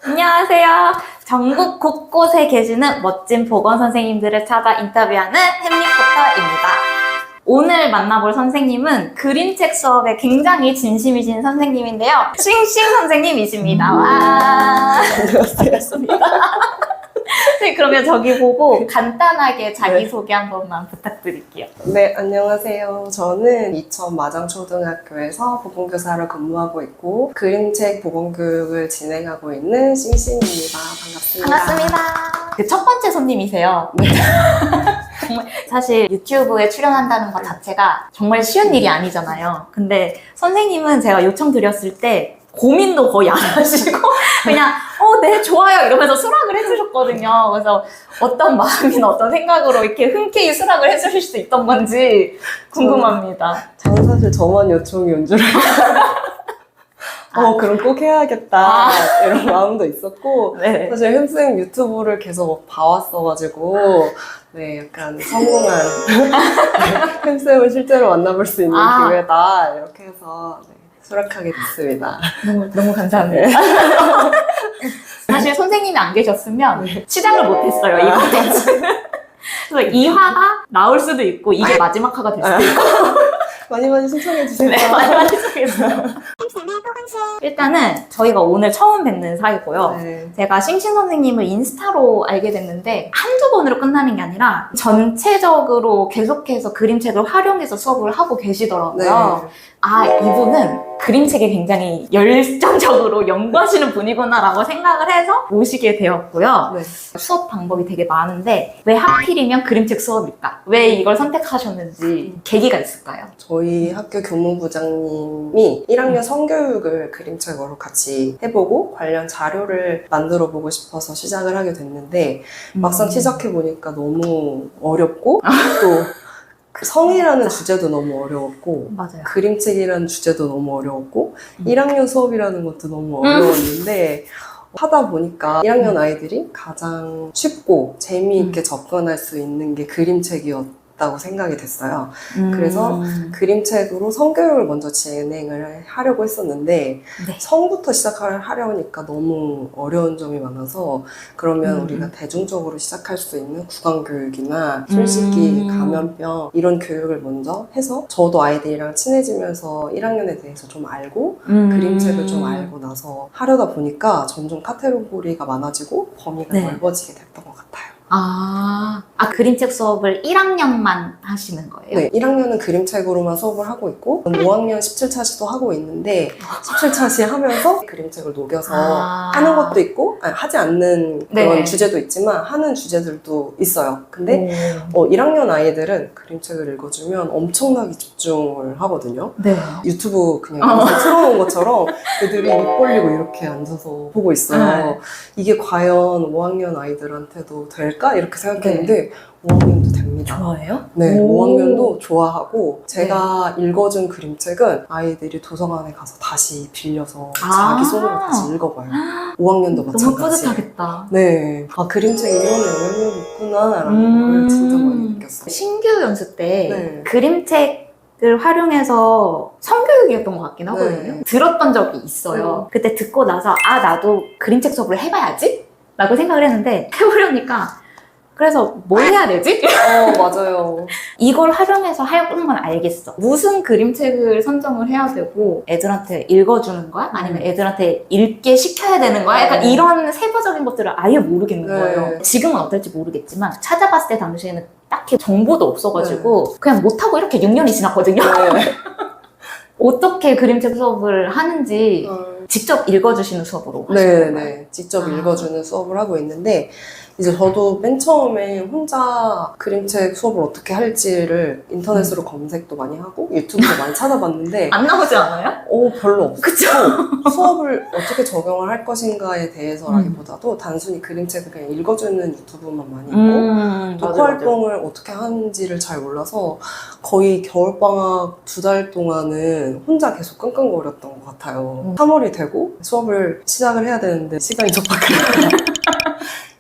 안녕하세요. 전국 곳곳에 계시는 멋진 보건 선생님들을 찾아 인터뷰하는 햄리포터입니다. 오늘 만나볼 선생님은 그림책 수업에 굉장히 진심이신 선생님인데요. 싱싱 선생님이십니다. 와. 반갑습니다. 네, 그러면 저기 보고 간단하게 자기소개 한 번만 부탁드릴게요. 네, 안녕하세요. 저는 이천 마장초등학교에서 보건교사로 근무하고 있고 그림책 보건교육을 진행하고 있는 싱싱입니다. 반갑습니다. 반갑습니다. 그 첫 번째 손님이세요. 네. 정말 사실 유튜브에 출연한다는 것 자체가 정말 쉬운 일이 아니잖아요. 근데 선생님은 제가 요청드렸을 때 고민도 거의 안 하시고 그냥 네 좋아요 이러면서 수락을 해주셨거든요. 그래서 어떤 마음이나 어떤 생각으로 이렇게 흔쾌히 수락을 해주실 수 있던 건지 궁금합니다. 저는 사실 저만 요청이 온 줄 알고 그럼 꼭 해야겠다 이런 마음도 있었고 네. 사실 햄쌤 유튜브를 계속 봐왔어가지고 네, 약간 성공한 햄쌤을 실제로 만나볼 수 있는 기회다 이렇게 해서 네, 수락하게 됐습니다. 너무 감사합니다. 사실 선생님이 안 계셨으면 시작을 못했어요, 이 콘텐츠. 그래서 이 화가 나올 수도 있고 이게 마지막 화가 될 수도 있고 많이 신청해주세요. 네, 많이 신청해주세요. 일단은 저희가 오늘 처음 뵙는 사이고요. 네. 제가 싱싱 선생님을 인스타로 알게 됐는데 한두 번으로 끝나는 게 아니라 전체적으로 계속해서 그림책을 활용해서 수업을 하고 계시더라고요. 네. 아, 이분은 그림책에 굉장히 열정적으로 연구하시는 분이구나라고 생각을 해서 모시게 되었고요. 네. 수업 방법이 되게 많은데 왜 하필이면 그림책 수업일까? 왜 이걸 선택하셨는지 계기가 있을까요? 저희 학교 교무부장님이 1학년 성교육을 그림책으로 같이 해보고 관련 자료를 만들어 보고 싶어서 시작을 하게 됐는데 막상 시작해보니까 너무 어렵고 또 그 성이라는 주제도 너무 어려웠고 맞아요. 그림책이라는 주제도 너무 어려웠고 1학년 수업이라는 것도 너무 어려웠는데 하다 보니까 1학년 아이들이 가장 쉽고 재미있게 접근할 수 있는 게 그림책이었다고 생각이 됐어요. 그래서 그림책으로 성교육을 먼저 진행을 하려고 했었는데 네. 성부터 시작하려니까 너무 어려운 점이 많아서 그러면 우리가 대중적으로 시작할 수 있는 구강교육이나 손씻기, 감염병 이런 교육을 먼저 해서 저도 아이들이랑 친해지면서 1학년에 대해서 좀 알고 그림책을 좀 알고 나서 하려다 보니까 점점 카테고리가 많아지고 범위가 네. 넓어지게 됐던 것 같아요. 그림책 수업을 1학년만 하시는 거예요? 네, 1학년은 그림책으로만 수업을 하고 있고 5학년 17차시도 하고 있는데 17차시 하면서 그림책을 녹여서 하는 것도 있고 하지 않는 그런 네. 주제도 있지만 하는 주제들도 있어요. 근데 1학년 아이들은 그림책을 읽어주면 엄청나게 집중을 하거든요. 네. 유튜브 그냥 이렇게 틀어놓은 것처럼 애들이 입 벌리고 이렇게 앉아서 보고 있어요. 네. 이게 과연 5학년 아이들한테도 될까? 이렇게 생각했는데 5학년도 됩니다. 좋아해요? 네, 오. 5학년도 좋아하고 제가 읽어준 그림책은 아이들이 도서관에 가서 다시 빌려서 자기 손으로 다시 읽어봐요. 5학년도 너무 마찬가지. 뿌듯하겠다. 네, 그림책에 이런 영향력이 있구나라는 걸 진짜 많이 느꼈어요. 신규 연수 때 네. 그림책을 활용해서 성교육이었던 것 같긴 하거든요. 네. 들었던 적이 있어요. 그때 듣고 나서 나도 그림책 수업을 해봐야지? 라고 생각을 했는데 해보려니까 그래서 뭘 해야 되지? 맞아요. 이걸 활용해서 하는 건 알겠어. 무슨 그림책을 선정을 해야 되고 애들한테 읽어주는 거야? 아니면 애들한테 읽게 시켜야 되는 거야? 약간 이런 세부적인 것들을 아예 모르겠는 거예요. 지금은 어떨지 모르겠지만 찾아봤을 때 당시에는 딱히 정보도 없어가지고 그냥 못하고 이렇게 6년이 지났거든요. 어떻게 그림책 수업을 하는지 직접 읽어주시는 수업으로 하시는 건가요? 네, 직접 읽어주는 수업을 하고 있는데 이제 저도 맨 처음에 혼자 그림책 수업을 어떻게 할지를 인터넷으로 검색도 많이 하고 유튜브도 많이 찾아봤는데 안 나오지 않아요? 별로 없고 그쵸? 수업을 어떻게 적용을 할 것인가에 대해서라기보다도 단순히 그림책을 그냥 읽어주는 유튜브만 많이 있고 독후 활동을 어떻게 하는지를 잘 몰라서 거의 겨울방학 2달 동안은 혼자 계속 끙끙거렸던 것 같아요. 3월이 되고 수업을 시작을 해야 되는데 시간이 촉박해요.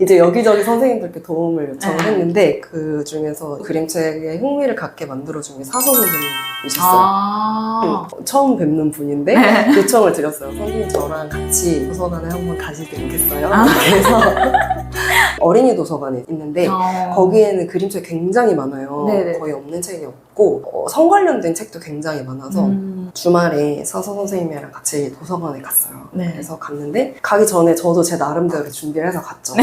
이제 여기저기 선생님들께 도움을 요청을 네. 했는데 그 중에서 그림책에 흥미를 갖게 만들어준 게 사서 선생님이셨어요. 처음 뵙는 분인데 요청을 드렸어요. 선생님 저랑 같이 도서관에 한번 가시지 않겠어요? 그래서 어린이 도서관에 있는데 거기에는 그림책이 굉장히 많아요. 네네. 거의 없는 책이 없고 성 관련된 책도 굉장히 많아서 주말에 사서 선생님이랑 같이 도서관에 갔어요. 네. 그래서 갔는데 가기 전에 저도 제 나름대로 준비를 해서 갔죠.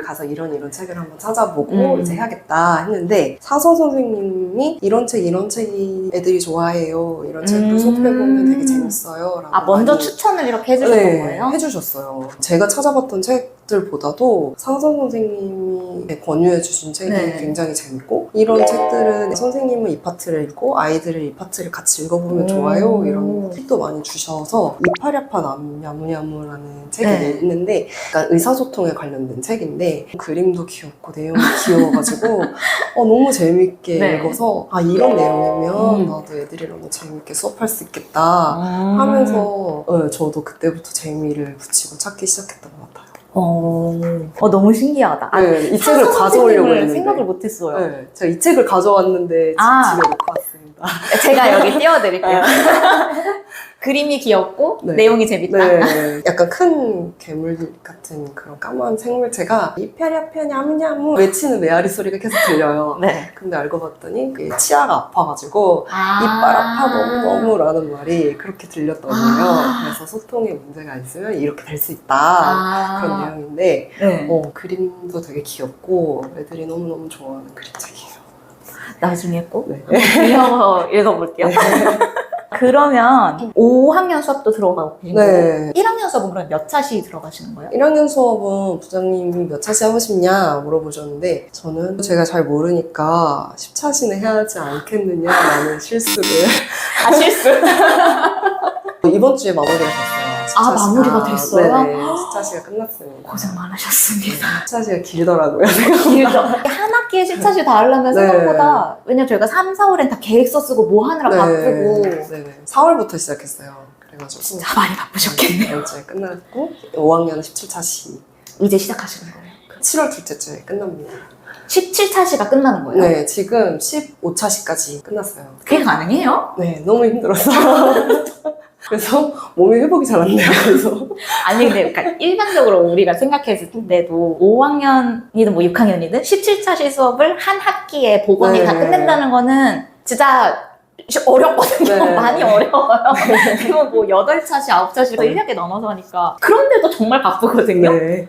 가서 이런 책을 한번 찾아보고 이제 해야겠다 했는데 사서 선생님이 이런 책이 애들이 좋아해요. 이런 책도 수업해보면 되게 재밌어요. 라고 먼저 많이 추천을 이렇게 해주셨던 거예요? 해주셨어요. 제가 찾아봤던 책들보다도 사서 선생님이 권유해주신 책이 네. 굉장히 재밌고 이런 책들은 선생님은 이 파트를 읽고 아이들은 이 파트를 같이 읽어보면 좋아요. 이런 팁도 많이 주셔서 이파랴파 야무야무라는 책이 네. 있는데 약간 의사소통에 관련된 책인데 그림도 귀엽고 내용이 귀여워가지고 너무 재밌게 네. 읽어서 이런 내용이면 나도 애들이랑 재밌게 수업할 수 있겠다 하면서 저도 그때부터 재미를 붙이고 찾기 시작했던 것 같아요. 너무 신기하다. 네, 이 책을 가져오려고 했는데 생각을 못했어요. 네, 제가 이 책을 가져왔는데 집에 놓고 왔습니다. 제가 여기 띄워드릴게요. 그림이 귀엽고 네. 내용이 재밌다. 네, 약간 큰 괴물 같은 그런 까만 생물체가 이파랴파 야무야무 외치는 메아리 소리가 계속 들려요. 네. 근데 알고 봤더니 그게 치아가 아파가지고 이빨 아파 너무라는 말이 그렇게 들렸더군요. 그래서 소통에 문제가 있으면 이렇게 될 수 있다 그런 내용인데 네. 그림도 되게 귀엽고 애들이 너무너무 좋아하는 그림책이에요. 나중에 꼭 네. 이거 읽어볼게요. 그러면 5학년 수업도 들어가고 계신 거고 네. 1학년 수업은 그럼 몇 차시 들어가시는 거예요? 1학년 수업은 부장님이 몇 차시 하고 싶냐 물어보셨는데 저는 제가 잘 모르니까 10차시는 해야 하지 않겠느냐라는 실수를 실수? 이번 주에 마무리가 됐어요. 10차시가. 마무리가 됐어요? 네네. 10차시가 끝났습니다. 고생 많으셨습니다. 10차시가 길더라고요. 길죠. 한 학기에 10차시 다 하려면 네. 생각보다 왜냐면 저희가 3, 4월엔 다 계획서 쓰고 뭐 하느라 바쁘고 네네. 4월부터 시작했어요. 그래가지고 진짜 많이 바쁘셨겠네요. 이번 주에 끝났고 5학년은 17차시 이제 시작하시는 거예요? 7월 둘째 주에 끝납니다. 17차시가 끝나는 거예요? 네, 지금 15차시까지 끝났어요. 그게 가능해요? 네, 너무 힘들었어. 그래서 몸이 회복이 잘 안 돼요. 그래서 아니 근데 그러니까 일반적으로 우리가 생각했을 때도 5학년이든 뭐 6학년이든 17차시 수업을 한 학기에 복원이 네. 다 끝낸다는 거는 진짜 어렵거든요. 네. 많이 어려워요. 그리고 뭐 8차시, 9차시 1학기 나눠서 하니까 그런데도 정말 바쁘거든요. 네.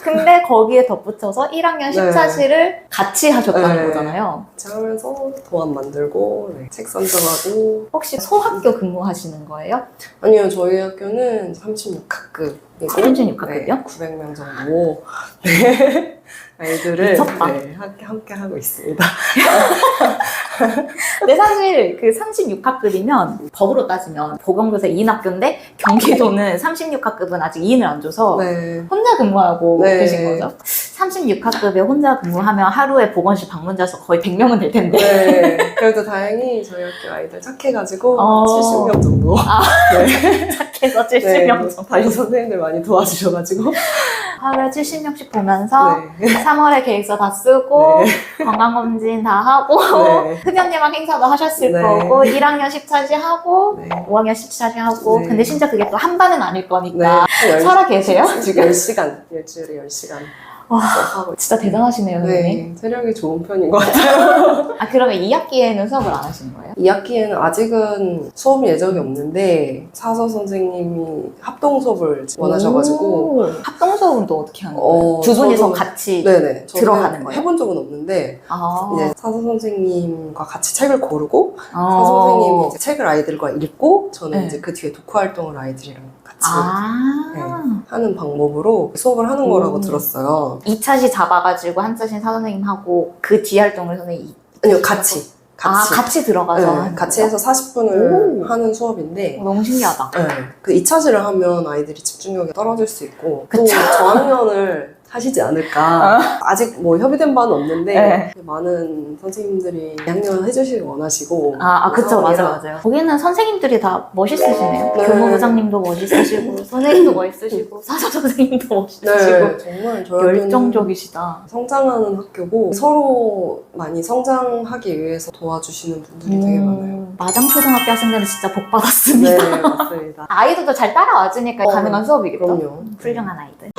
근데 거기에 덧붙여서 1학년 10차시를 같이 하셨다는 네. 거잖아요. 같이 하면서 도안 만들고 책 선정하고 혹시 소학교 근무하시는 거예요? 아니요, 저희 학교는 36학급 36학급이요? 900명 정도 네. 아이들을 미쳤다. 네, 함께 하고 있습니다. 근데 사실 그 36학급이면 법으로 따지면 보건교사 2인 학교인데 경기도는 36학급은 아직 2인을 안 줘서 네. 혼자 근무하고 네. 계신 거죠? 36학급에 혼자 근무하면 하루에 보건실 방문자 수 거의 100명은 될 텐데. 네. 그래도 다행히 저희 학교 아이들 착해가지고 70명 정도. 네. 착해서 70명 정도. 다른 선생님들 많이 도와주셔가지고. 하루에 70명씩 보면서 네. 3월에 계획서 다 쓰고 네. 건강검진 다 하고 네. 흡연예방 행사도 하셨을 네. 거고 1학년 10차시 하고 네. 5학년 10차시 하고 네. 근데 진짜 그게 또 한 반은 아닐 네. 거니까 열- 살아 계세요? 지금 10시간, 일주일에 10시간 와, 수업하고 진짜 대단하시네요, 선생님. 네, 체력이 좋은 편인 것 같아요. 그러면 2학기에는 수업을 안 하시는 거예요? 2학기에는 아직은 수업 예정이 없는데 사서 선생님이 합동 수업을 원하셔가지고 오, 합동 수업은 또 어떻게 하는 거예요? 두 분이서 저도- 같이 네네 저도 들어가는 거예요? 해본 적은 없는데 아. 이제 사서 선생님과 같이 책을 고르고 아. 사서 선생님이 이제 책을 아이들과 읽고 저는 네. 이제 그 뒤에 독후 활동을 아이들이랑 같이 아. 하는 방법으로 수업을 하는 거라고 들었어요. 2차시 잡아가지고 한 차시 사선생님하고 그 뒤 활동을 선생님이 아니요, 같이. 같이 들어가서 네, 하는 같이 거예요? 해서 40분을 오. 하는 수업인데 너무 신기하다. 네, 그 2차시를 하면 아이들이 집중력이 떨어질 수 있고 또 그쵸. 저학년을 하시지 않을까. 아직 뭐 협의된 바는 없는데 네. 많은 선생님들이 2학년 해주시길 원하시고. 그쵸, 상황이라. 맞아요. 거기는 선생님들이 다 멋있으시네요. 네. 교무부장님도 멋있으시고, 선생님도 멋있으시고, 사서 선생님도 멋있으시고. 네, 정말 저희 학교는 열정적이시다. 성장하는 학교고 서로 많이 성장하기 위해서 도와주시는 분들이 되게 많아요. 마장초등학교 학생들은 진짜 복 받았습니다. 네, 맞습니다. 아이들도 잘 따라와주니까 가능한 수업이겠죠. 그럼요. 훌륭한 아이들.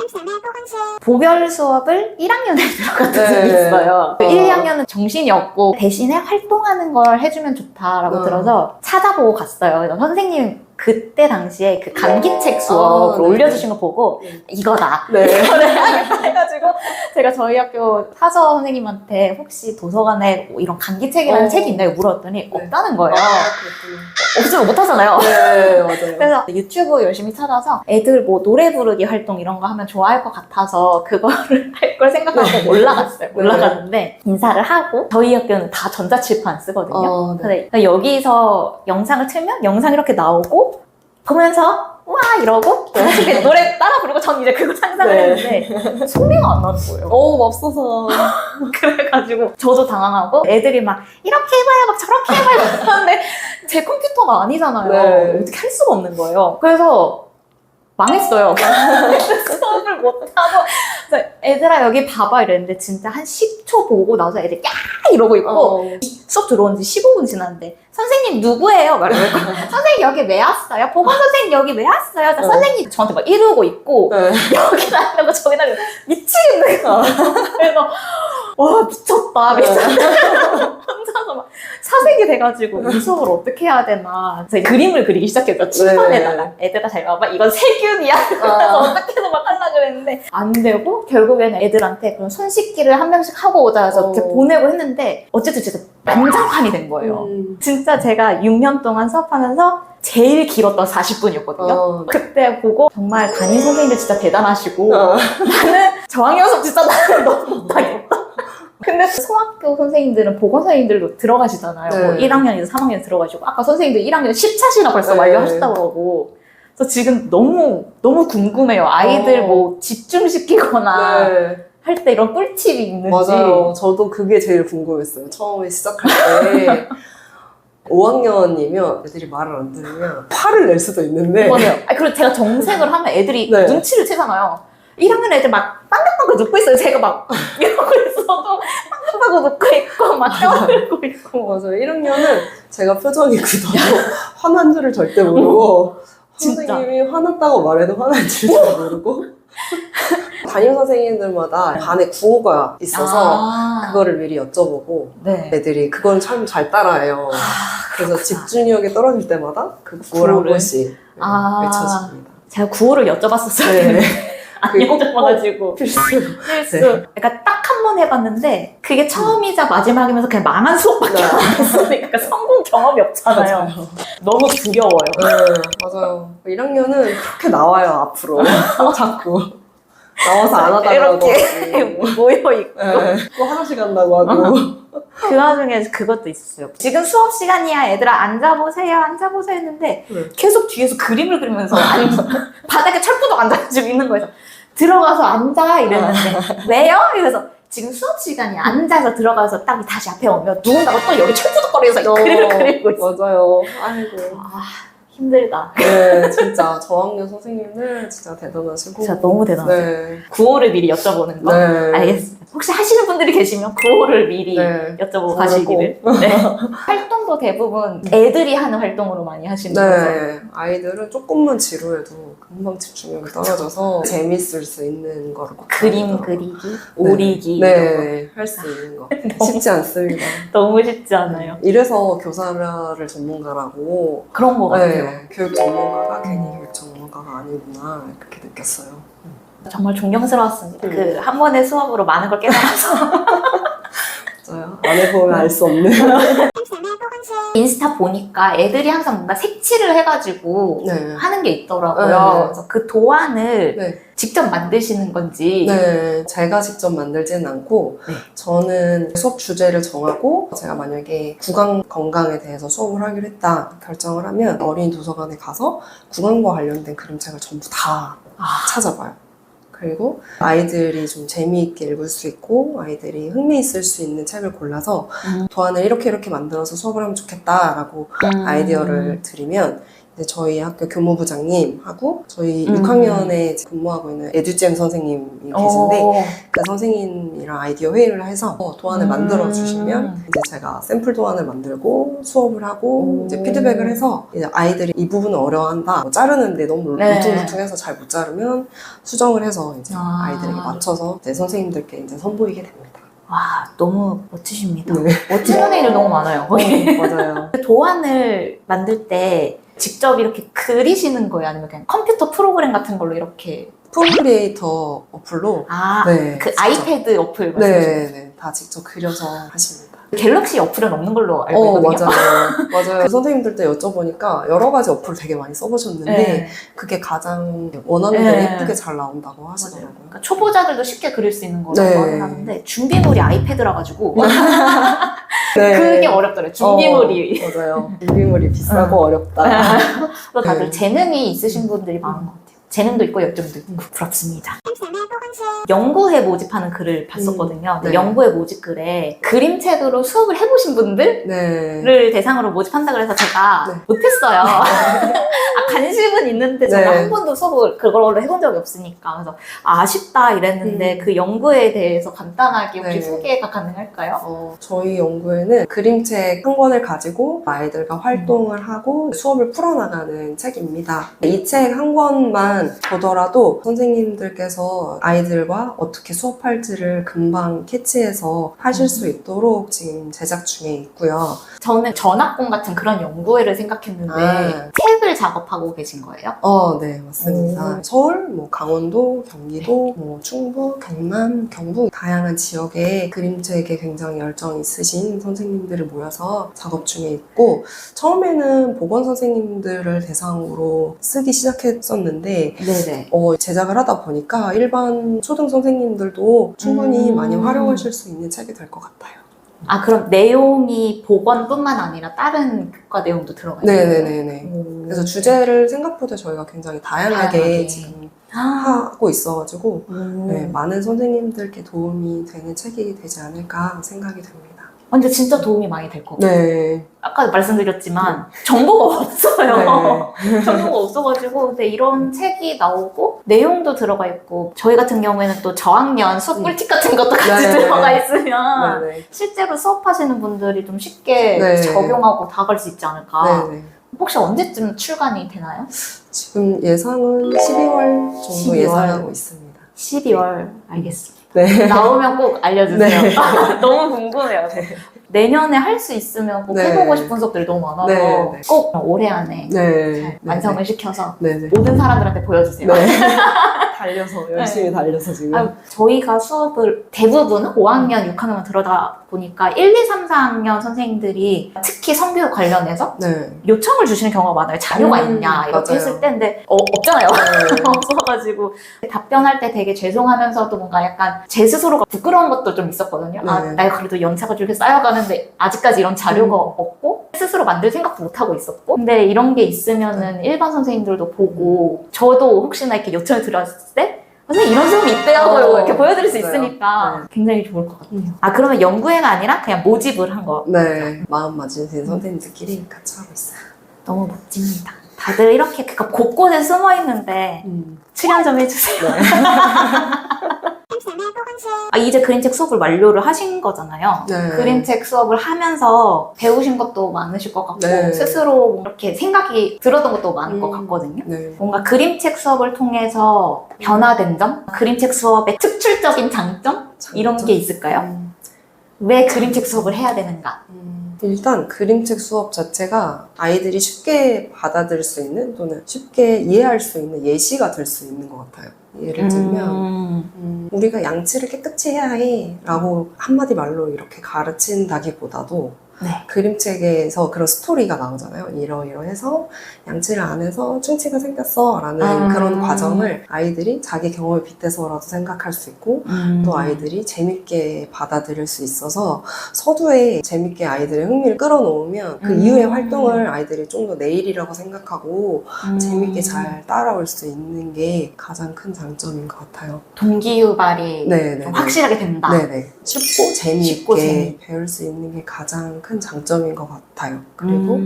보결 수업을 1학년에 들어갔던 네. 적이 있어요. 1, 2학년은 정신이 없고 대신에 활동하는 걸 해주면 좋다라고 들어서 찾아보고 갔어요. 그래서 선생님 그때 당시에 그 감기책 수업을 네. 올려주신 거 보고 이거다. 네. 이거를 하겠다 해가지고 제가 저희 학교 사서 선생님한테 혹시 도서관에 뭐 이런 감기책이라는 책이 있나요? 물었더니 없다는 거예요. 그렇구나. 없으면 못하잖아요. 네, 맞아요. 그래서 유튜브 열심히 찾아서 애들 뭐 노래 부르기 활동 이런 거 하면 좋아할 것 같아서 그거를 할 걸 생각하고 올라갔어요. 올라갔는데 인사를 하고 저희 학교는 다 전자칠판 쓰거든요. 네. 근데 여기서 영상을 틀면 영상 이렇게 나오고 보면서 와 이러고 다시 그냥 노래 따라 부르고 전 이제 그거 상상을 네. 했는데 소리가 안 나는 거예요. 맙소사. 그래가지고 저도 당황하고 애들이 막 이렇게 해봐요 막 저렇게 해봐요 하는데 제 컴퓨터가 아니잖아요. 네. 어떻게 할 수가 없는 거예요. 그래서 망했어요. 수업을 못하고 그래서 애들아 여기 봐봐 이랬는데 진짜 한 10초 보고 나서 애들 야 이러고 있고 수업 들어온 지 15분 지났는데 선생님 누구예요? 말해서 선생님 여기 왜 왔어요? 보건 선생님 여기 왜 왔어요? 그래서 선생님 저한테 막 이러고 있고 네. 여기 나가고 저기 나가고 미치겠는 거야. 그래서 와 미쳤다 혼자서 막 사색이 돼가지고 이 수업을 어떻게 해야 되나 그래서 그림을 그리기 시작했죠. 칠판에다가 애들아 잘 봐봐 이건 세균이야. 그래서 어떻게든 막 하려고 그랬는데 안 되고 결국에는 애들한테 그런 손 씻기를 한 명씩 하고 오자 해서 이렇게 보내고 했는데 어쨌든 진짜 난장판이 된 거예요. 진짜 제가 6년 동안 수업하면서 제일 길었던 40분이었거든요. 그때 보고 정말 담임 선생님들 진짜 대단하시고 나는 저학년 수업 진짜 나는 너무 못하겠다. 근데 소학교 선생님들은 보건 선생님들도 들어가시잖아요. 네. 뭐 1학년에서 3학년 들어가시고 아까 선생님들 1학년 10차시나 벌써 네. 완료하셨다고 그러고 그래서 지금 너무 궁금해요. 아이들 뭐 집중시키거나 네. 할 때 이런 꿀팁이 있는지. 맞아요. 저도 그게 제일 궁금했어요. 처음에 시작할 때 5학년이면 애들이 말을 안 들으면 화를 낼 수도 있는데 맞아요. 그리고 제가 정색을 하면 애들이 네. 눈치를 채잖아요. 1학년 애들 막 빵긋빵긋 눕고 있어요. 제가 막 이러고 있어도 빵긋빵긋 눕고 있고 막 떠들고 있고. 맞아요. 1학년은 제가 표정이 굳어도 화난 줄을 절대 모르고 진짜. 선생님이 화났다고 말해도 화난 줄도 모르고 담임 선생님들마다 반에 구호가 있어서 그거를 미리 여쭤보고 네. 애들이 그건 참 잘 따라해요. 그래서 집중력이 떨어질 때마다 그 구호를 한 구호를? 번씩 외쳐줍니다. 제가 구호를 여쭤봤었어요. 네. 안 그게 꼭 여쭤봐가지고. 필수. 필수. 네. 그러니까 딱 한 번 해봤는데 그게 처음이자 마지막이면서 그냥 망한 수업밖에 네. 안 했으니까 그러니까 성공 경험이 없잖아요. 맞아요. 너무 두려워요. 네, 맞아요. 1학년은 그렇게 나와요, 앞으로. 자꾸. 나와서 안 하다가도. 이렇게 모여있고. 네, 또 화장실 간다고 하고. 그 와중에 그것도 있었어요. 지금 수업 시간이야 얘들아 앉아보세요 앉아보세요 했는데 네. 계속 뒤에서 그림을 그리면서 바닥에 철푸덕 앉아가지고 있는 거예요. 들어가서 앉아 이랬는데 왜요? 이래서 지금 수업 시간이야 앉아서 들어가서 딱 다시 앞에 오면 누군가가 또 여기 철푸덕거리면서 그림을 그리고 있어. 맞아요. 아이고. 힘들다. 네, 진짜 저학년 선생님들 진짜 대단하시고. 진짜 너무 대단하죠. 네. 구호를 미리 여쭤보는 거. 네. 알겠습니다. 혹시 하시는 분들이 계시면 구호를 미리 네. 여쭤보고 가시기를. 네. 활동도 대부분 애들이 하는 활동으로 많이 하시는 거죠. 네, 아이들은 조금만 지루해도 금방 집중력이 떨어져서 재밌을 수 있는 거를 꼭 그림 하더라고요. 그리기, 오리기 이런 네, 할 수 있는 거. 쉽지 않습니다. 거 너무 쉽지 않아요. 이래서 교사를 전문가라고. 그런 거 같아요. 네, 교육 전문가가 괜히 교육 전문가가 아니구나 이렇게 느꼈어요. 정말 존경스러웠습니다. 그 한 번의 수업으로 많은 걸 깨달아서 맞아요. 안 해보면 알 수 없는. 인스타 보니까 애들이 항상 뭔가 색칠을 해가지고 네. 하는 게 있더라고요. 네. 그래서 그 도안을 네. 직접 만드시는 건지. 네, 제가 직접 만들지는 않고 네. 저는 수업 주제를 정하고 제가 만약에 구강 건강에 대해서 수업을 하기로 했다 결정을 하면 어린이 도서관에 가서 구강과 관련된 그림책을 전부 다 찾아봐요. 그리고 아이들이 좀 재미있게 읽을 수 있고 아이들이 흥미있을 수 있는 책을 골라서 도안을 이렇게 만들어서 수업을 하면 좋겠다라고 아이디어를 드리면 이제 저희 학교 교무부장님하고 저희 6학년에 근무하고 있는 에듀잼 선생님이 계신데 그 선생님이랑 아이디어 회의를 해서 도안을 만들어 주시면 이제 제가 샘플 도안을 만들고 수업을 하고 이제 피드백을 해서 이제 아이들이 이 부분을 어려워한다, 뭐 자르는데 너무 울퉁불퉁해서 잘 못 자르면 수정을 해서 이제 아이들에게 맞춰서 이제 선생님들께 이제 선보이게 됩니다. 와, 너무 멋지십니다. 네. 멋진 선생님들 너무 많아요, 거기. 맞아요. 도안을 만들 때 직접 이렇게 그리시는 거예요? 아니면 그냥 컴퓨터 프로그램 같은 걸로 이렇게? 폼크리에이터 어플로 네, 그 직접. 아이패드 어플 말씀하시죠? 네, 다 직접 그려서 하십니다. 갤럭시 어플은 없는 걸로 알고 있거든요. 맞아요. 그 선생님들도 여쭤보니까 여러 가지 어플 되게 많이 써보셨는데 네. 그게 가장 원하는 대로 네. 예쁘게 잘 나온다고 하시더라고요. 그러니까 초보자들도 쉽게 그릴 수 있는 거라고 네. 하는데 준비물이 아이패드라 가지고 네. 그게 어렵더라고요. 준비물이. 맞아요. 준비물이 비싸고 어렵다. 또 다들 네. 재능이 있으신 분들이 많은 것 같아요. 재능도 있고 열정도 있고 부럽습니다. 연구회 모집하는 글을 봤었거든요. 근데 네. 연구회 모집 글에 그림책으로 수업을 해보신 분들을 네. 대상으로 모집한다 그래서 제가 네. 못했어요. 관심은 있는데 제가 네. 한 번도 수업을 그걸로 해본 적이 없으니까 그래서 아쉽다 이랬는데 그 연구회에 대해서 간단하게 혹시 네. 소개가 가능할까요? 저희 연구회는 그림책 한 권을 가지고 아이들과 활동을 하고 수업을 풀어나가는 책입니다. 이 책 한 권만 보더라도 선생님들께서 아이들과 어떻게 수업할지를 금방 캐치해서 하실 수 있도록 지금 제작 중에 있고요. 저는 전학공 같은 그런 연구회를 생각했는데 책을 작업하고 계신 거예요? 네, 맞습니다. 서울, 강원도, 경기도, 충북, 경남, 경북 다양한 지역의 그림책에 굉장히 열정 있으신 선생님들을 모여서 작업 중에 있고 처음에는 보건 선생님들을 대상으로 쓰기 시작했었는데 네네. 제작을 하다 보니까 일반 초등 선생님들도 충분히 많이 활용하실 수 있는 책이 될 것 같아요. 그럼 내용이 보건뿐만 아니라 다른 교과 내용도 들어가 있나요? 네네네네. 그래서 주제를 생각보다 저희가 굉장히 다양하게 지금 하고 있어가지고 네, 많은 선생님들께 도움이 되는 책이 되지 않을까 생각이 듭니다. 근데 진짜 도움이 많이 될 것 같아요. 네. 아까 말씀드렸지만 정보가 없어요. 네. 정보가 없어가지고 근데 이런 책이 나오고 내용도 들어가 있고 저희 같은 경우에는 또 저학년 수업 꿀팁 같은 것도 같이 네. 들어가 있으면 네네. 실제로 수업하시는 분들이 좀 쉽게 네. 적용하고 다가갈 수 있지 않을까. 네네. 혹시 언제쯤 출간이 되나요? 지금 예상은 12월 정도 12월. 예상하고 있습니다. 12월 알겠습니다. 네. 나오면 꼭 알려주세요. 네. 너무 궁금해요. 내년에 할 수 있으면 꼭 네. 해보고 싶은 수업들이 너무 많아서 네, 네. 꼭 올해 안에 네. 잘 완성을 시켜서 네네. 모든 사람들한테 보여주세요. 네. 달려서 열심히 달려서 지금. 저희가 수업을 대부분 5학년, 6학년만 들어다 보니까 1, 2, 3, 4학년 선생님들이 특히 성교육 관련해서 네. 요청을 주시는 경우가 많아요. 자료가 있냐 이렇게 맞아요. 했을 때인데 없잖아요. 네. 없어가지고 답변할 때 되게 죄송하면서도 뭔가 약간 제 스스로가 부끄러운 것도 좀 있었거든요. 네. 내가 그래도 연차가 이렇게 쌓여가는데 아직까지 이런 자료가 없고 스스로 만들 생각도 못하고 있었고 근데 이런 게 있으면은 일반 선생님들도 보고 저도 혹시나 이렇게 요청을 드렸을 때 선생님 이런 수업이 있대요 이렇게 보여드릴 수 맞아요. 있으니까 네. 굉장히 좋을 것 같아요. 그러면 연구회가 아니라 그냥 모집을 한 거. 네. 마음 맞으신 선생님들끼리 같이 하고 있어요. 너무 멋집니다. 다들 이렇게 그러니까 곳곳에 숨어 있는데 출연 좀 해주세요. 네. 이제 그림책 수업을 완료를 하신 거잖아요. 네. 그림책 수업을 하면서 배우신 것도 많으실 것 같고 네. 스스로 이렇게 생각이 들었던 것도 많을 것 같거든요. 네. 뭔가 그림책 수업을 통해서 변화된 점? 그림책 수업의 특출적인 장점? 이런 게 있을까요? 왜 그림책 수업을 해야 되는가? 일단 그림책 수업 자체가 아이들이 쉽게 받아들일 수 있는 또는 쉽게 이해할 수 있는 예시가 될 수 있는 것 같아요. 예를 들면 우리가 양치를 깨끗이 해야 해 라고 한마디 말로 이렇게 가르친다기보다도 네. 그림책에서 그런 스토리가 나오잖아요. 이러이러해서 양치를 안 해서 충치가 생겼어 라는 그런 과정을 아이들이 자기 경험을 빗대서라도 생각할 수 있고 또 아이들이 재밌게 받아들일 수 있어서 서두에 재밌게 아이들의 흥미를 끌어놓으면 그 이후의 활동을 아이들이 좀 더 내 일이라고 생각하고 재밌게 잘 따라올 수 있는 게 가장 큰 장점인 것 같아요. 동기유발이 네네. 좀 확실하게 된다. 네네. 쉽고 재미있게 쉽고 재미있게. 배울 수 있는 게 가장 큰 장점인 것 같아요. 그리고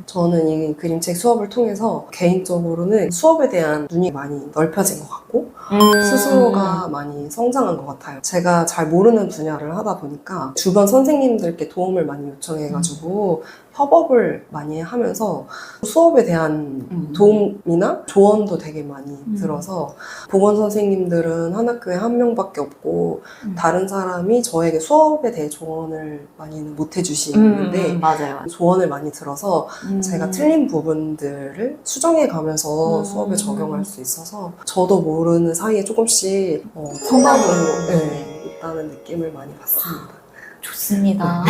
저는 이 그림책 수업을 통해서 개인적으로는 수업에 대한 눈이 많이 넓혀진 것 같고 스스로가 많이 성장한 것 같아요. 제가 잘 모르는 분야를 하다 보니까 주변 선생님들께 도움을 많이 요청해가지고 협업을 많이 하면서 수업에 대한 도움이나 조언도 되게 많이 들어서 보건 선생님들은 한 학교에 한 명밖에 없고 다른 사람이 저에게 수업에 대해 조언을 많이는 못 해주시는데 맞아요. 조언을 많이 들어서 제가 틀린 부분들을 수정해 가면서 수업에 적용할 수 있어서 저도 모르는 사이에 조금씩 성장을 있다는 느낌을 많이 받습니다. 좋습니다.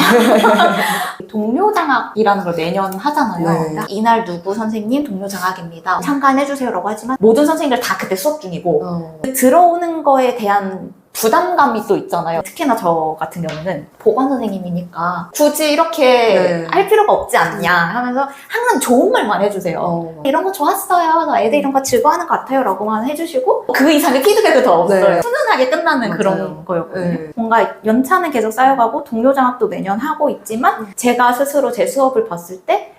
동료장학이라는 걸 매년 하잖아요. 네. 그러니까 이날 누구 선생님 동료장학입니다. 참관해주세요라고 하지만 모든 선생님들 다 그때 수업 중이고 들어오는 거에 대한 부담감이 또 있잖아요. 특히나 저 같은 경우는 보건 선생님이니까 굳이 이렇게 할 필요가 없지 않냐 하면서 항상 좋은 말만 해주세요. 이런 거 좋았어요. 애들 이런 거 즐거워하는 것 같아요. 라고만 해주시고 그 이상의 피드백은 더 없어요. 훈훈하게 끝나는 그런 거였거든요. 뭔가 연차는 계속 쌓여가고 동료장학도 매년 하고 있지만 제가 스스로 제 수업을 봤을 때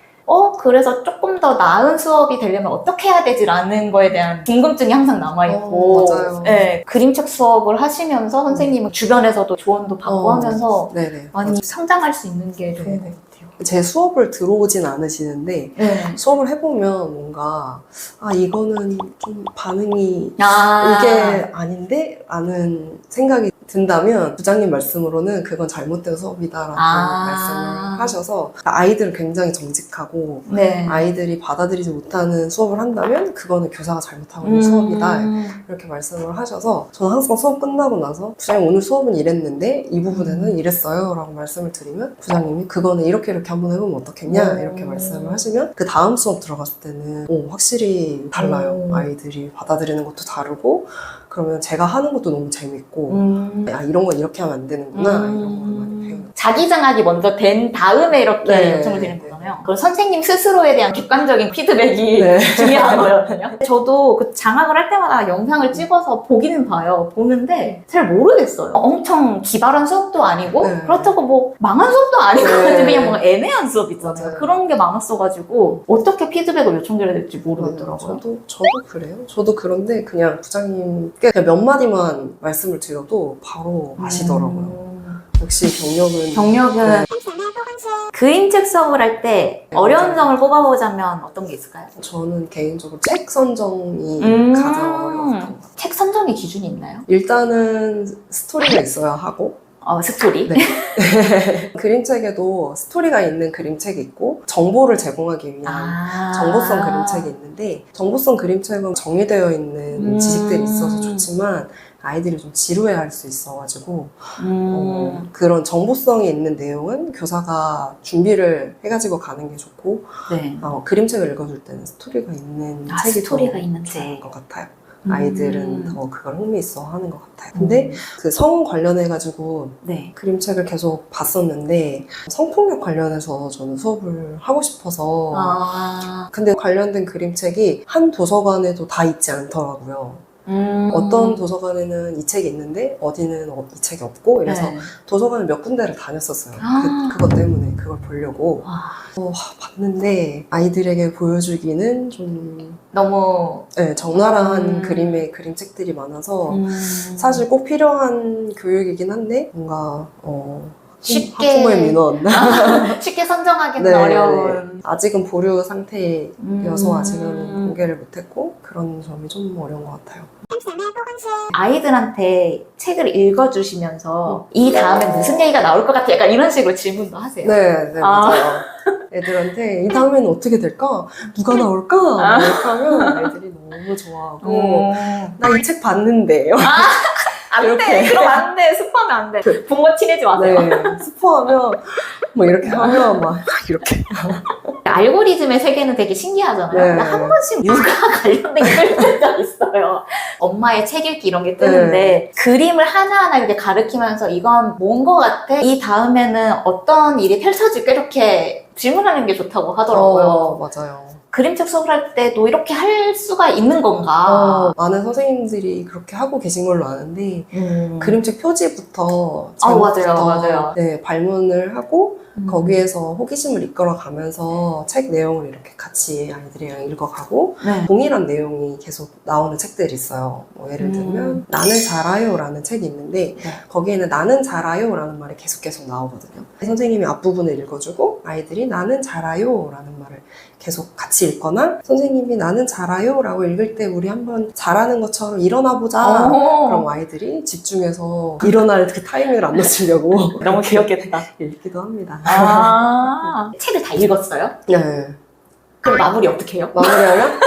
그래서 조금 더 나은 수업이 되려면 어떻게 해야 되지라는 거에 대한 궁금증이 항상 남아있고 맞아요. 네, 그림책 수업을 하시면서 선생님은 주변에서도 조언도 받고 하면서 많이 성장할 수 있는 게 좋은 것 같아요. 제 수업을 들어오진 않으시는데 수업을 해보면 뭔가 이거는 좀 반응이 이게 아닌데? 라는 생각이 든다면 부장님 말씀으로는 그건 잘못된 수업이다라고 말씀을 하셔서 아이들은 굉장히 정직하고 아이들이 받아들이지 못하는 수업을 한다면 그거는 교사가 잘못하고 있는 수업이다 이렇게 말씀을 하셔서 저는 항상 수업 끝나고 나서 부장님 오늘 수업은 이랬는데 이 부분에는 이랬어요 라고 말씀을 드리면 부장님이 그거는 이렇게 한번 해보면 어떻겠냐 이렇게 말씀을 하시면 그 다음 수업 들어갔을 때는 확실히 달라요. 아이들이 받아들이는 것도 다르고 그러면 제가 하는 것도 너무 재밌고 이런 건 이렇게 하면 안 되는구나 이런 걸 많이 배우는 자기장학이 먼저 된 다음에 이렇게 요청을 드리는 거잖아요. 그리고 선생님 스스로에 대한 객관적인 피드백이 중요한 거거든요. 저도 그 장학을 할 때마다 영상을 찍어서 보기는 봐요. 보는데 잘 모르겠어요. 엄청 기발한 수업도 아니고 그렇다고 뭐 망한 수업도 아니고 그냥 뭔가 애매한 수업 있잖아요. 그런 게 많았어가지고 어떻게 피드백을 요청드려야 될지 모르겠더라고요. 저도 그래요. 저도 그런데 그냥 부장님께 그냥 몇 마디만 말씀을 드려도 바로 아시더라고요. 역시 경력은 그림책 수업을 할 때 어려운 점을 꼽아보자면 어떤 게 있을까요? 저는 개인적으로 책 선정이 가장 어려웠던 것 같아요. 책 선정의 기준이 있나요? 일단은 스토리가 있어야 하고 스토리? 그림책에도 스토리가 있는 그림책이 있고 정보를 제공하기 위한 정보성 그림책이 있는데 정보성 그림책은 정리되어 있는 지식들이 있어서 좋지만 아이들이 좀 지루해할 수 있어가지고 그런 정보성이 있는 내용은 교사가 준비를 해가지고 가는 게 좋고 그림책을 읽어줄 때는 스토리가 있는 책이 더 좋은 것 같아요. 아이들은 더 그걸 흥미있어 하는 것 같아요. 근데 그 성 관련해가지고 그림책을 계속 봤었는데 성폭력 관련해서 저는 수업을 하고 싶어서 근데 관련된 그림책이 한 도서관에도 다 있지 않더라고요. 어떤 도서관에는 이 책이 있는데 어디는 이 책이 없고 이래서 도서관을 몇 군데를 다녔었어요. 그것 때문에 그걸 보려고 봤는데 아이들에게 보여주기는 좀 너무 적나라한 그림의 그림책들이 많아서 사실 꼭 필요한 교육이긴 한데 뭔가 쉽게 학부모의 민원 쉽게 선정하기는 어려운 아직은 보류 상태여서 아직은 공개를 못했고 그런 점이 좀 어려운 것 같아요. 아이들한테 책을 읽어주시면서 이 다음에 무슨 얘기가 나올 것 같아 약간 이런 식으로 질문도 하세요? 네 맞아요. 애들한테 이 다음에는 어떻게 될까? 누가 나올까? 이렇게 하면 애들이 너무 좋아하고 나 이 책 봤는데 안 돼. 이렇게. 그럼 안 돼. 스포하면 안 돼. 본거 티내지 마세요. 네, 스포하면 뭐 이렇게 하면 막 이렇게. 알고리즘의 세계는 되게 신기하잖아요. 네. 근데 한 번씩 육아 관련된 게 뜰 때가 있어요. 엄마의 책 읽기 이런 게 뜨는데 그림을 하나하나 이렇게 가르치면서 이건 뭔 거 같아? 이 다음에는 어떤 일이 펼쳐질까? 이렇게 질문하는 게 좋다고 하더라고요. 맞아요. 그림책 수업을 할 때도 이렇게 할 수가 있는 건가? 많은 선생님들이 그렇게 하고 계신 걸로 아는데 그림책 표지부터 맞아요, 제목부터 맞아요. 네, 발문을 하고 거기에서 호기심을 이끌어가면서 책 내용을 이렇게 같이 아이들이랑 읽어가고 네. 동일한 내용이 계속 나오는 책들이 있어요. 뭐 예를 들면 나는 잘아요라는 책이 있는데 네. 거기에는 나는 잘아요라는 말이 계속 나오거든요. 선생님이 앞부분을 읽어주고 아이들이 나는 잘아요라는 말을 계속 같이 읽거나 선생님이 나는 잘아요라고 읽을 때 우리 한번 잘하는 것처럼 일어나 보자. 그럼 아이들이 집중해서 일어날 그 타이밍을 안 놓치려고 너무 귀엽겠다. 읽기도 합니다. 책을 다 읽었어요? 네. 그럼 마무리 어떻게 해요? 마무리하면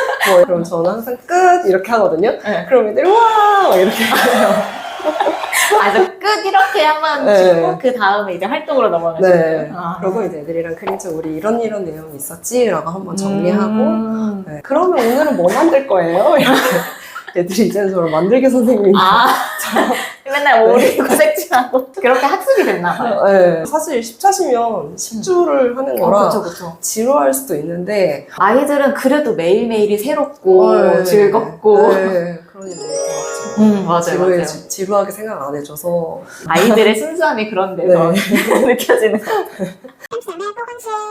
그럼 저는 항상 끝 이렇게 하거든요. 네. 그럼 애들이 와 막 이렇게 그래서 끝 이렇게 한번 네. 찍고 그 다음에 이제 활동으로 넘어가죠. 네. 그러고 이제 애들이랑 그림책 우리 이런 내용이 있었지라고 한번 정리하고 네. 그러면 오늘은 뭐 만들 거예요? 이렇게 애들이 이제는 저를 만들기 선생님이 맨날 오리고 색칠하고 그렇게 학습이 됐나 봐요. 네. 사실 10차시면 10주를 하는 거라 그렇죠. 지루할 수도 있는데 아이들은 그래도 매일매일이 새롭고 네. 즐겁고 네. 그러니 너무 맞아요. 지루하게 생각 안 해줘서 아이들의 순수함이 그런 데서 느껴지는 것 같아요.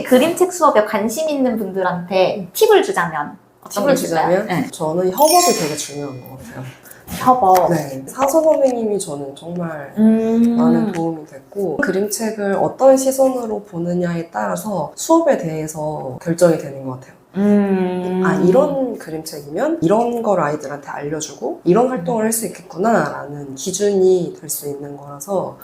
그림책 수업에 관심 있는 분들한테 팁을 주자면 어떤 걸 줄까요? 네. 저는 협업이 되게 중요한 것 같아요. 협업. 네. 사서 선생님이 저는 정말 많은 도움이 됐고 그림책을 어떤 시선으로 보느냐에 따라서 수업에 대해서 결정이 되는 것 같아요. 이런 그림책이면 이런 걸 아이들한테 알려주고 이런 활동을 할 수 있겠구나 라는 기준이 될 수 있는 거라서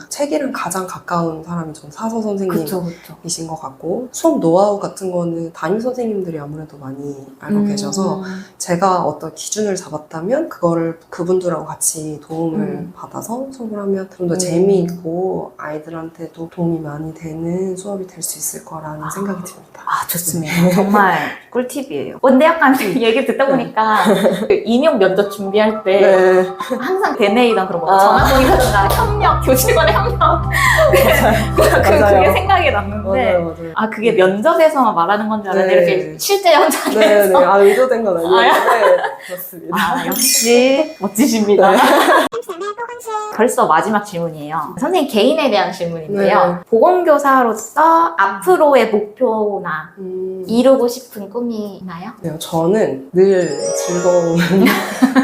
책이랑 가장 가까운 사람이 전 사서 선생님이신 것 같고 수업 노하우 같은 거는 담임 선생님들이 아무래도 많이 알고 계셔서 제가 어떤 기준을 잡았다면 그거를 그분들하고 같이 도움을 받아서 수업을 하면 좀 더 재미있고 아이들한테도 도움이 많이 되는 수업이 될 수 있을 거라는 생각이 듭니다. 좋습니다. 정말 꿀팁이에요. 근데 약간 얘기 듣다 보니까 그 임용 면접 준비할 때 항상 되뇌이던 그런 거 전화통이라든가 협력, 교실 간의 협력 그게 생각이 났는데 맞아요. 그게 면접에서만 말하는 건 줄 알았는데 이렇게 실제 현장에서 의도된 건 아니었는데 그렇습니다. 역시 멋지십니다. 벌써 마지막 질문이에요. 선생님 개인에 대한 질문인데요. 보건교사로서 앞으로의 목표나 이루고 싶은 꿈이 있나요? 네, 저는 늘 즐거운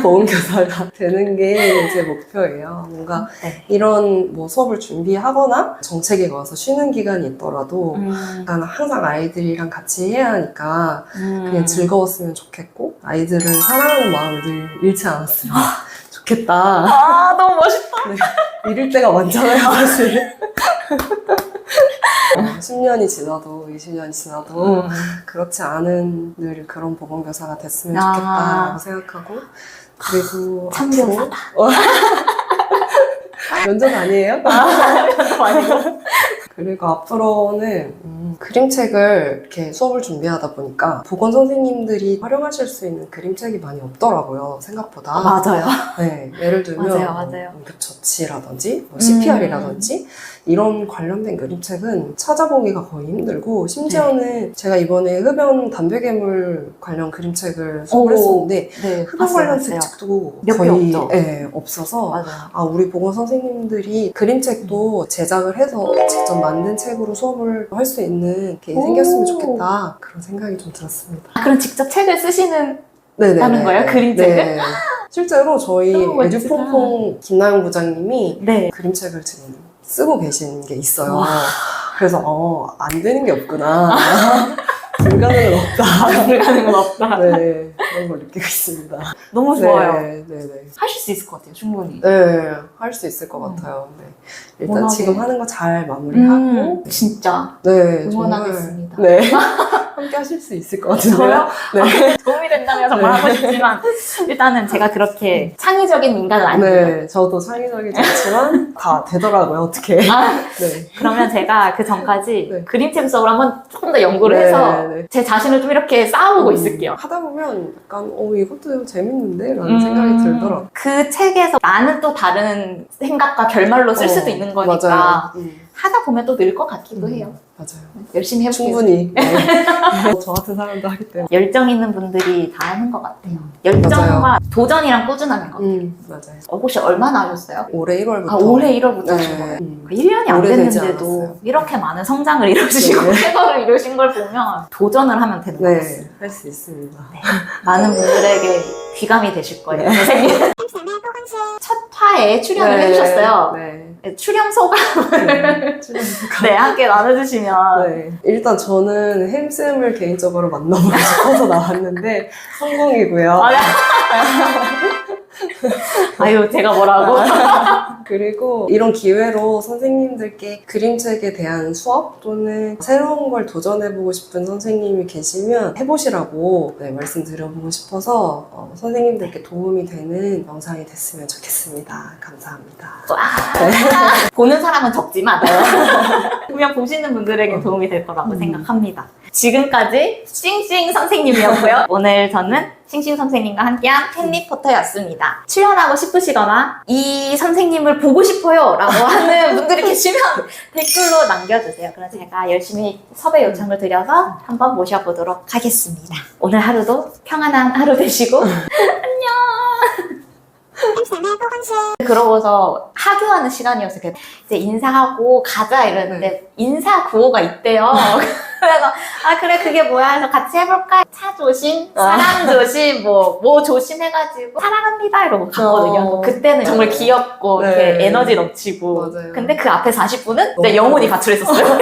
보험교사가 되는 게 제 목표예요. 뭔가 이런 수업을 준비하거나 정책에 가서 쉬는 기간이 있더라도 난 항상 아이들이랑 같이 해야 하니까 그냥 즐거웠으면 좋겠고 아이들을 사랑하는 마음을 늘 잃지 않았으면 좋겠다. 너무 멋있다. 잃을 때가 많잖아요, 사실. 10년이 지나도 20년이 지나도 그렇지 않은 늘 그런 보건교사가 됐으면 좋겠다라고 생각하고 그리고 참교사다. 면접 아니에요? 면접 아니고. 그리고 앞으로는 그림책을 이렇게 수업을 준비하다 보니까 보건 선생님들이 활용하실 수 있는 그림책이 많이 없더라고요, 생각보다. 맞아요. 네, 예를 들면 맞아요. 응급처치라든지 CPR이라든지 이런 관련된 그림책은 찾아보기가 거의 힘들고 심지어는 제가 이번에 흡연 담배괴물 관련 그림책을 수업을 했었는데 흡연 관련 책도 거의 없어서 우리 보건 선생님들이 그림책도 제작을 해서 직접 만든 책으로 수업을 할 수 있는 게 생겼으면 좋겠다 그런 생각이 좀 들었습니다. 그럼 직접 책을 쓰시는 다는 거예요? 그림책을? 네. 실제로 저희 에듀폼폼 김나영 부장님이 그림책을 지금 쓰고 계신 게 있어요. 그래서 안 되는 게 없구나. 불가능은 없다. 불가능은 없다. 네, 그런 걸 느끼고 있습니다. 너무 좋아요. 네. 하실 수 있을 것 같아요, 충분히. 네, 할 수 있을 것 같아요. 네. 일단 워낙에. 지금 하는 거 잘 마무리하고 진짜 네, 응원하겠습니다. 네. 함께 하실 수 있을 것 같은데요? 저요? 네. 도움이 된다면 정말 하고 싶지만 일단은 제가 그렇게 창의적인 인간은 아니에요. 네, 저도 창의적이지 않지만 다 되더라고요, 어떻게. 아, 네. 그러면 제가 그 전까지 네. 그림책 속으로 한번 조금 더 연구를 네, 해서 네. 제 자신을 좀 이렇게 쌓아보고 있을게요. 하다 보면 약간, 이것도 재밌는데? 라는 생각이 들더라고요. 그 책에서 나는 또 다른 생각과 결말로 쓸 수도 있는 거니까 맞아요. 하다 보면 또 늘 것 같기도 해요. 맞아요. 열심히 해볼게요. 충분히. 네. 저 같은 사람도 하기 때문에. 열정 있는 분들이 다 하는 것 같아요. 열정과 맞아요. 도전이랑 꾸준함인 것 같아요. 맞아요. 혹시 얼마나 하셨어요? 올해 1월부터. 아, 올해 1월부터 하신 네. 거예요? 1년이 안 오래되지 됐는데도 않았어요. 이렇게 많은 성장을 이루시고 네. 쾌거를 이루신 걸 보면 도전을 하면 되는 것 같습니다. 네, 할 수 있습니다. 많은 분들에게 귀감이 되실 거예요, 선생님. 첫 화에 출연을 해주셨어요. 네. 출연 소감 네. 네, 함께 나눠주시면. 네. 일단 저는 햄쌤을 개인적으로 만나보고 싶어서 나왔는데 성공이고요. 아, 네. 아유, 제가 뭐라고? 그리고 이런 기회로 선생님들께 그림책에 대한 수업 또는 새로운 걸 도전해보고 싶은 선생님이 계시면 해보시라고 말씀드려보고 싶어서 선생님들께 도움이 되는 영상이 됐으면 좋겠습니다. 감사합니다. 보는 사람은 적지만 분명 보시는 분들에게 도움이 될 거라고 생각합니다. 지금까지 싱싱 선생님이었고요. 오늘 저는 싱싱 선생님과 함께한 팬리포터였습니다. 출연하고 싶으시거나 이 선생님을 보고 싶어요 라고 하는 분들이 계시면 댓글로 남겨주세요. 그럼 제가 열심히 섭외 요청을 드려서 한번 모셔보도록 하겠습니다. 오늘 하루도 평안한 하루 되시고 안녕. 그러고서 하교하는 시간이었어요. 그래서 이제 인사하고 가자 이랬는데 인사 구호가 있대요. 그래서 그래 그게 뭐야 해서 같이 해볼까? 차 조심, 사람 조심, 뭐 조심 해가지고 사랑합니다 이러고 갔거든요. 그때는 정말 귀엽고 네. 이렇게 에너지 넘치고 맞아요. 근데 그 앞에 40분은 내 영혼이 가출했었어요.